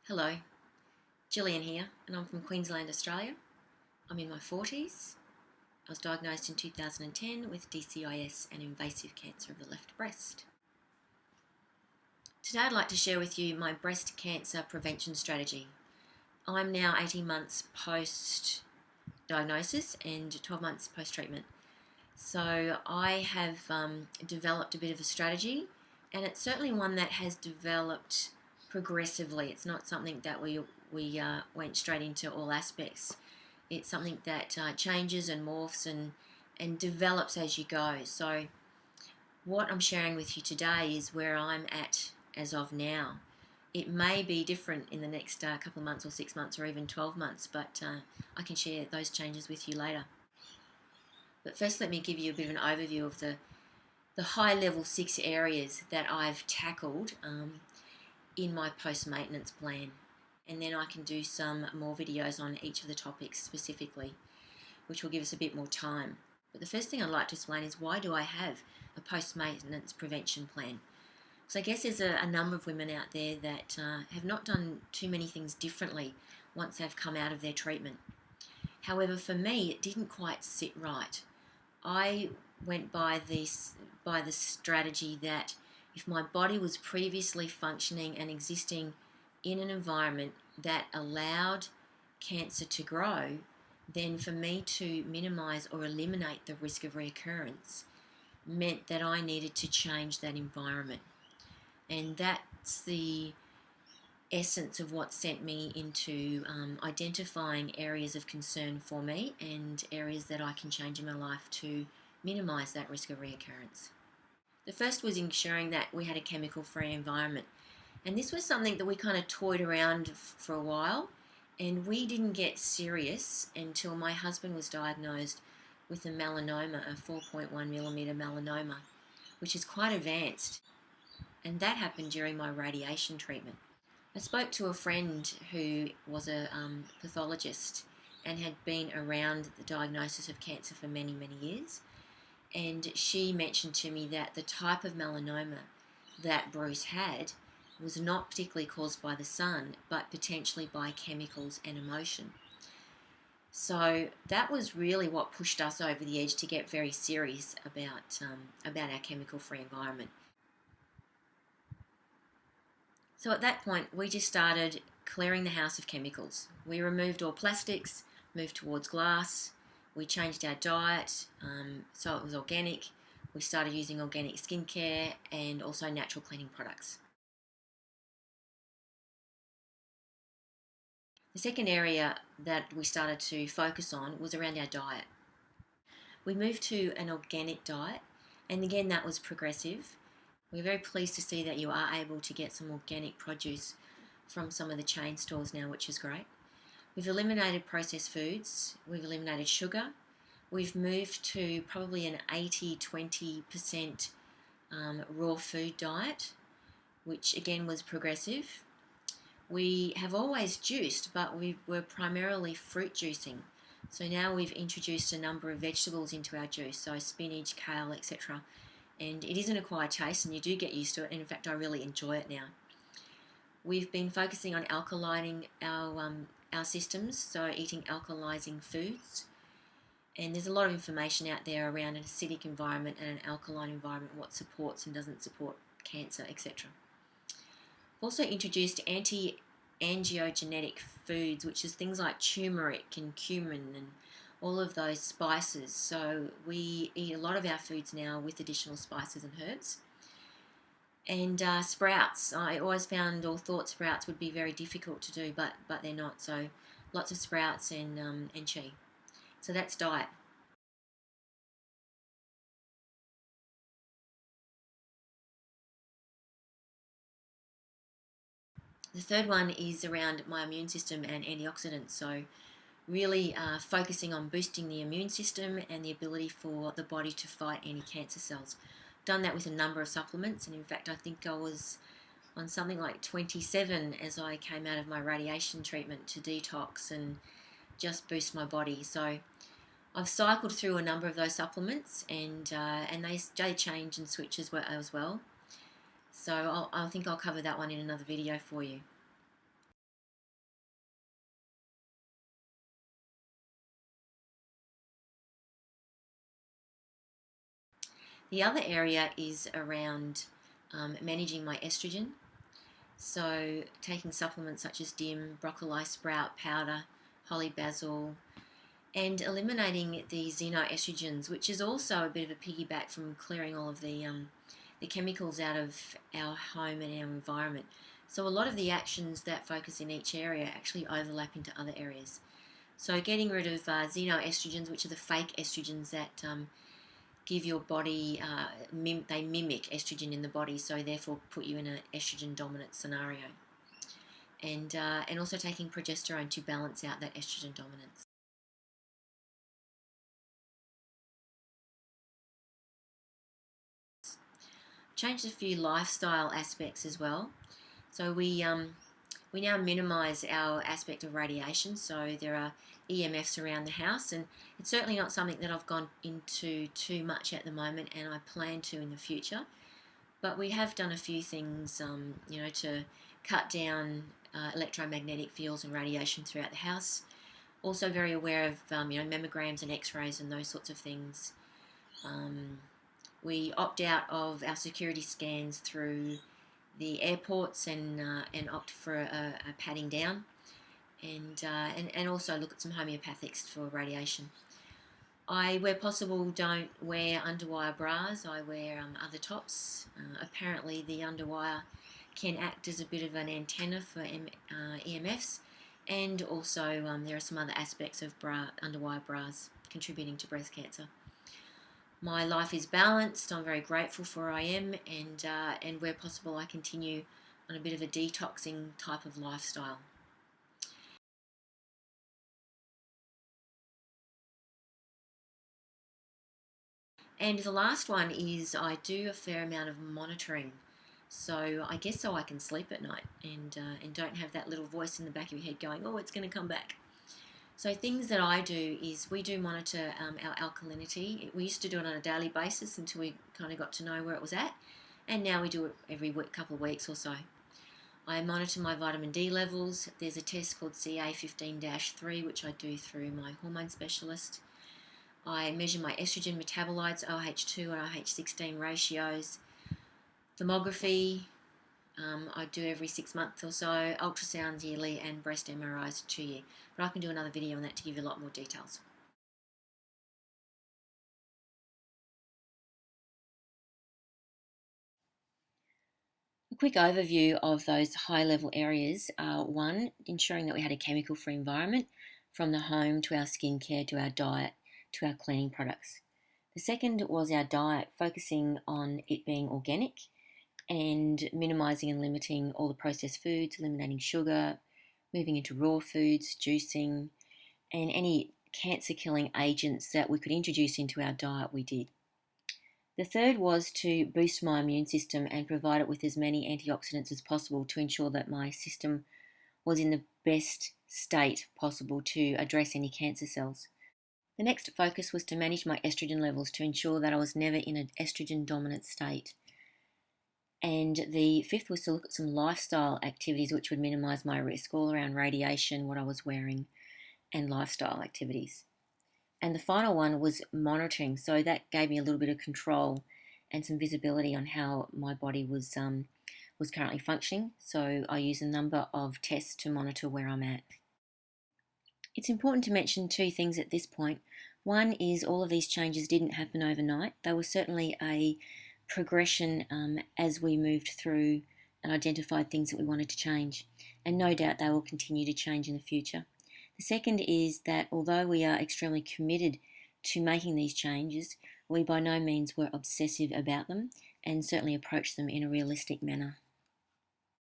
Hello, Jillian here, and I'm from Queensland, Australia. I'm in my 40s. I was diagnosed in 2010 with DCIS and invasive cancer of the left breast. Today I'd like to share with you my breast cancer prevention strategy. I'm now 18 months post diagnosis and 12 months post treatment. So I have developed a bit of a strategy, and it's certainly one that has developed progressively. It's not something that we went straight into all aspects. It's something that changes and morphs and develops as you go. So what I'm sharing with you today is where I'm at as of now. It may be different in the next couple of months or 6 months or even 12 months, but I can share those changes with you later. But first, let me give you a bit of an overview of the high-level 6 areas that I've tackled in my post-maintenance plan. And then I can do some more videos on each of the topics specifically, which will give us a bit more time. But the first thing I'd like to explain is, why do I have a post-maintenance prevention plan? So I guess there's a number of women out there that have not done too many things differently once they've come out of their treatment. However, for me, it didn't quite sit right. I went by the strategy that if my body was previously functioning and existing in an environment that allowed cancer to grow, then for me to minimise or eliminate the risk of recurrence meant that I needed to change that environment. And that's the essence of what sent me into identifying areas of concern for me and areas that I can change in my life to minimise that risk of reoccurrence. The first was ensuring that we had a chemical-free environment. And this was something that we kind of toyed around for a while, and we didn't get serious until my husband was diagnosed with a melanoma, a 4.1 millimetre melanoma, which is quite advanced. And that happened during my radiation treatment. I spoke to a friend who was a pathologist and had been around the diagnosis of cancer for many, many years. And she mentioned to me that the type of melanoma that Bruce had was not particularly caused by the sun, but potentially by chemicals and emotion. So that was really what pushed us over the edge to get very serious about our chemical-free environment. So at that point, we just started clearing the house of chemicals. We removed all plastics, moved towards glass. We changed our diet so it was organic. We started using organic skincare and also natural cleaning products. The second area that we started to focus on was around our diet. We moved to an organic diet, and again, that was progressive. We're very pleased to see that you are able to get some organic produce from some of the chain stores now, which is great. We've eliminated processed foods, we've eliminated sugar, we've moved to probably an 80-20% raw food diet, which again was progressive. We have always juiced, but we were primarily fruit juicing. So now we've introduced a number of vegetables into our juice, so spinach, kale, etc. And it is an acquired taste, and you do get used to it, and in fact I really enjoy it now. We've been focusing on alkalining our systems, so eating alkalizing foods. And there's a lot of information out there around an acidic environment and an alkaline environment, what supports and doesn't support cancer, etc. Also introduced anti-angiogenic foods, which is things like turmeric and cumin and all of those spices. So we eat a lot of our foods now with additional spices and herbs. And sprouts. I always found or thought sprouts would be very difficult to do, but they're not. So lots of sprouts and chia. So that's diet. The third one is around my immune system and antioxidants. So really focusing on boosting the immune system and the ability for the body to fight any cancer cells. Done that with a number of supplements, and in fact I think I was on something like 27 as I came out of my radiation treatment to detox and just boost my body. So I've cycled through a number of those supplements, and they change and switch as well. So I think I'll cover that one in another video for you. The other area is around managing my estrogen. So taking supplements such as DIM, broccoli sprout powder, holy basil, and eliminating the xenoestrogens, which is also a bit of a piggyback from clearing all of the chemicals out of our home and our environment. So a lot of the actions that focus in each area actually overlap into other areas. So getting rid of xenoestrogens, which are the fake estrogens that give your body, they mimic estrogen in the body, so therefore put you in an estrogen dominant scenario. And also taking progesterone to balance out that estrogen dominance. Changed a few lifestyle aspects as well. So we now minimise our aspect of radiation. So there are EMFs around the house, and it's certainly not something that I've gone into too much at the moment, and I plan to in the future. But we have done a few things, to cut down electromagnetic fields and radiation throughout the house. Also very aware of mammograms and X-rays and those sorts of things. We opt out of our security scans through the airports and opt for a padding down, and also look at some homeopathics for radiation. I, where possible, don't wear underwire bras. I wear other tops. Apparently, the underwire can act as a bit of an antenna for EMFs, and also there are some other aspects of underwire bras contributing to breast cancer. My life is balanced. I'm very grateful for where I am, and where possible, I continue on a bit of a detoxing type of lifestyle. And the last one is I do a fair amount of monitoring. So I guess so I can sleep at night and don't have that little voice in the back of your head going, oh, it's going to come back. So things that I do is we do monitor our alkalinity. We used to do it on a daily basis until we kind of got to know where it was at, and now we do it every couple of weeks or so. I monitor my vitamin D levels. There's a test called CA15-3, which I do through my hormone specialist. I measure my estrogen metabolites, OH2 and OH16 ratios. Thermography, I do every 6 months or so, ultrasounds yearly, and breast MRIs 2 year. But I can do another video on that to give you a lot more details. A quick overview of those high-level areas are: one, ensuring that we had a chemical-free environment, from the home to our skincare to our diet to our cleaning products. The second was our diet, focusing on it being organic and minimising and limiting all the processed foods, eliminating sugar, moving into raw foods, juicing, and any cancer-killing agents that we could introduce into our diet, we did. The third was to boost my immune system and provide it with as many antioxidants as possible to ensure that my system was in the best state possible to address any cancer cells. The next focus was to manage my estrogen levels to ensure that I was never in an estrogen dominant state. And the fifth was to look at some lifestyle activities which would minimise my risk, all around radiation, what I was wearing, and lifestyle activities. And the final one was monitoring, so that gave me a little bit of control and some visibility on how my body was currently functioning. So I use a number of tests to monitor where I'm at. It's important to mention two things at this point. One is all of these changes didn't happen overnight. They were certainly a progression as we moved through and identified things that we wanted to change. And no doubt they will continue to change in the future. The second is that although we are extremely committed to making these changes, we by no means were obsessive about them and certainly approached them in a realistic manner.